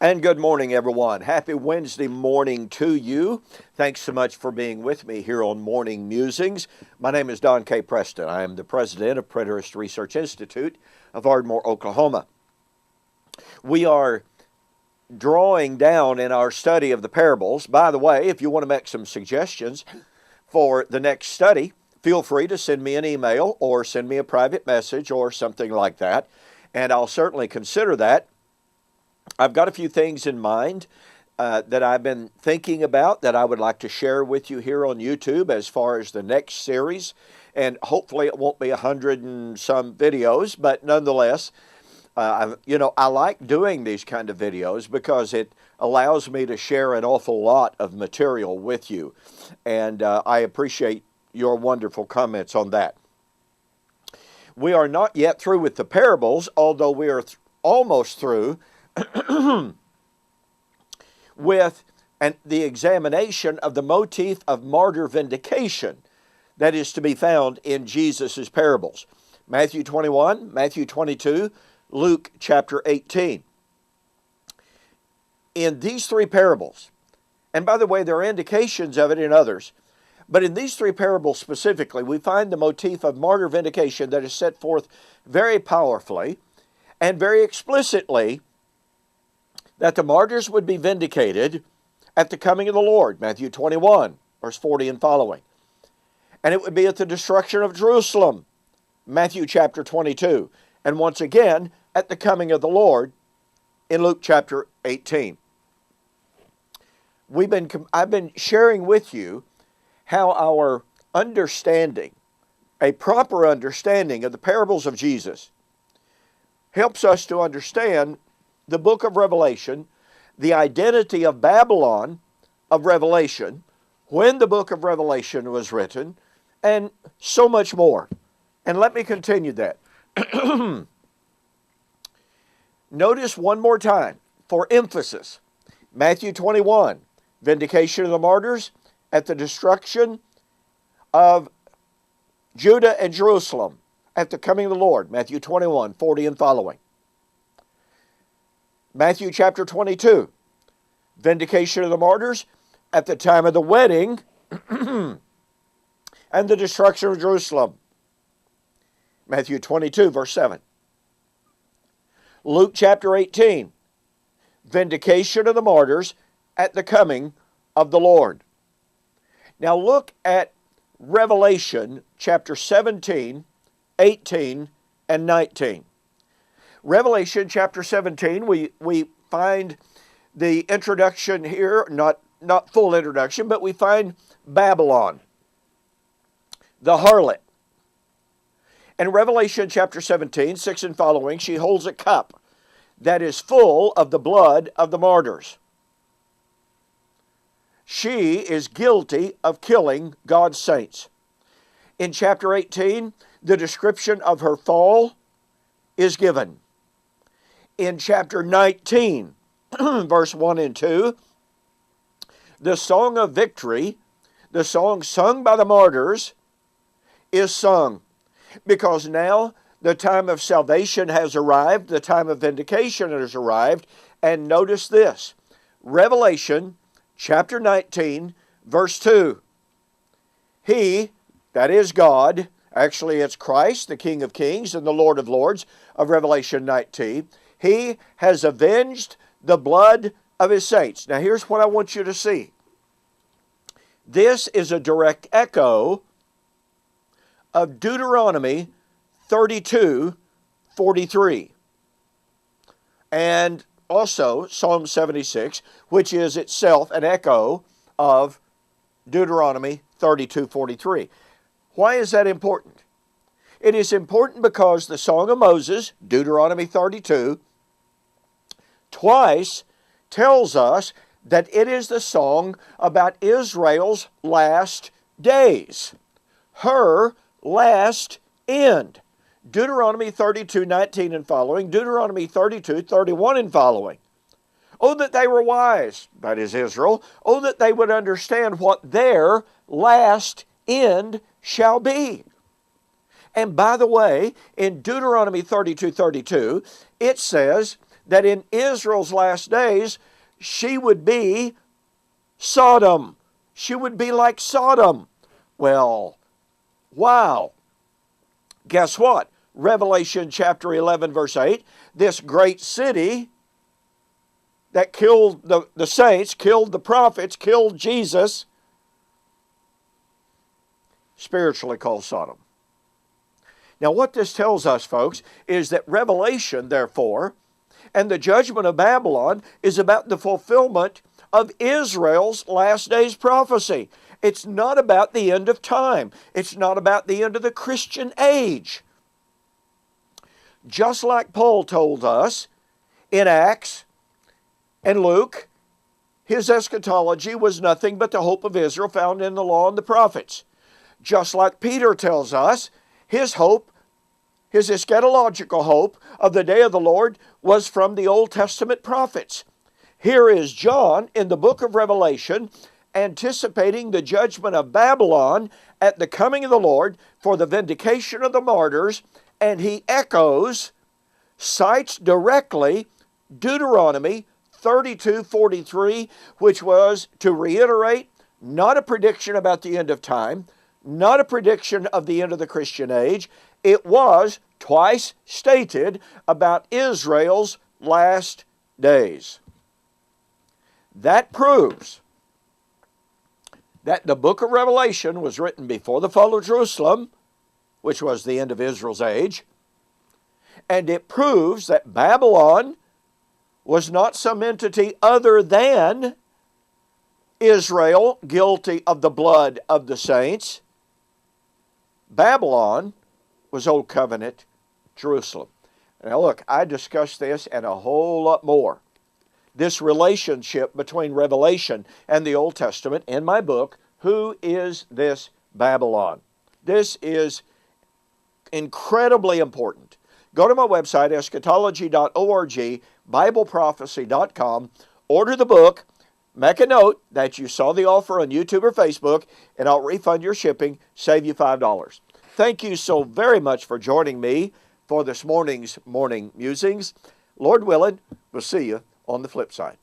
And good morning, everyone. Happy Wednesday morning to you. Thanks so much for being with me here on Morning Musings. My name is Don K. Preston. I am the president of Preterist Research Institute of Ardmore, Oklahoma. We are drawing down in our study of the parables. By the way, if you want to make some suggestions for the next study, feel free to send me an email or send me a private message or something like that, and I'll certainly consider that. I've got a few things in mind that I've been thinking about that I would like to share with you here on YouTube as far as the next series. And hopefully it won't be 100 and some videos, but nonetheless, I like doing these kind of videos because it allows me to share an awful lot of material with you. And I appreciate your wonderful comments on that. We are not yet through with the parables, although we are almost through with the examination of the motif of martyr vindication that is to be found in Jesus' parables. Matthew 21, Matthew 22, Luke chapter 18. In these three parables, and by the way, there are indications of it in others, but in these three parables specifically, we find the motif of martyr vindication that is set forth very powerfully and very explicitly, that the martyrs would be vindicated at the coming of the Lord, Matthew 21, verse 40 and following. And it would be at the destruction of Jerusalem, Matthew chapter 22. And once again, at the coming of the Lord, in Luke chapter 18. I've been sharing with you how our understanding, a proper understanding of the parables of Jesus, helps us to understand the book of Revelation, the identity of Babylon of Revelation, when the book of Revelation was written, and so much more. And let me continue that. Notice one more time, for emphasis, Matthew 21, vindication of the martyrs at the destruction of Judah and Jerusalem at the coming of the Lord, Matthew 21, 40 and following. Matthew chapter 22, vindication of the martyrs at the time of the wedding and the destruction of Jerusalem. Matthew 22, verse 7. Luke chapter 18, vindication of the martyrs at the coming of the Lord. Now look at Revelation chapter 17, 18, and 19. Revelation chapter 17, we find the introduction here, not full introduction, but we find Babylon, the harlot. In Revelation chapter 17, 6 and following, she holds a cup that is full of the blood of the martyrs. She is guilty of killing God's saints. In chapter 18, the description of her fall is given. In chapter 19, verse 1 and 2, the song of victory, the song sung by the martyrs, is sung. Because now the time of salvation has arrived, the time of vindication has arrived, and notice this, Revelation chapter 19, verse 2. He, that is God, actually it's Christ, the King of Kings and the Lord of Lords of Revelation 19, He has avenged the blood of His saints. Now here's what I want you to see. This is a direct echo of Deuteronomy 32:43. And also Psalm 76, which is itself an echo of Deuteronomy 32:43. Why is that important? It is important because the Song of Moses, Deuteronomy 32, twice tells us that it is the song about Israel's last days, her last end. Deuteronomy 32:19 and following, Deuteronomy 32:31 and following. Oh, that they were wise, that is Israel. Oh, that they would understand what their last end shall be. And by the way, in Deuteronomy 32:32, it says that in Israel's last days, she would be Sodom. She would be like Sodom. Well, wow. Guess what? Revelation chapter 11, verse 8, this great city that killed the saints, killed the prophets, killed Jesus, spiritually called Sodom. Now what this tells us, folks, is that Revelation, therefore, and the judgment of Babylon is about the fulfillment of Israel's last days prophecy. It's not about the end of time. It's not about the end of the Christian age. Just like Paul told us in Acts and Luke, his eschatology was nothing but the hope of Israel found in the law and the prophets. Just like Peter tells us, his hope, his eschatological hope of the day of the Lord was from the Old Testament prophets. Here is John in the book of Revelation anticipating the judgment of Babylon at the coming of the Lord for the vindication of the martyrs, and he echoes, cites directly Deuteronomy 32:43, which was to reiterate not a prediction about the end of time, not a prediction of the end of the Christian age. It was twice stated about Israel's last days. That proves that the book of Revelation was written before the fall of Jerusalem, which was the end of Israel's age, and it proves that Babylon was not some entity other than Israel, guilty of the blood of the saints. Babylon was Old Covenant Jerusalem. Now look, I discussed this and a whole lot more. This relationship between Revelation and the Old Testament in my book, Who is This Babylon? This is incredibly important. Go to my website, eschatology.org, BibleProphecy.com, order the book, make a note that you saw the offer on YouTube or Facebook, and I'll refund your shipping, save you $5. Thank you so very much for joining me for this morning's Morning Musings. Lord willing, we'll see you on the flip side.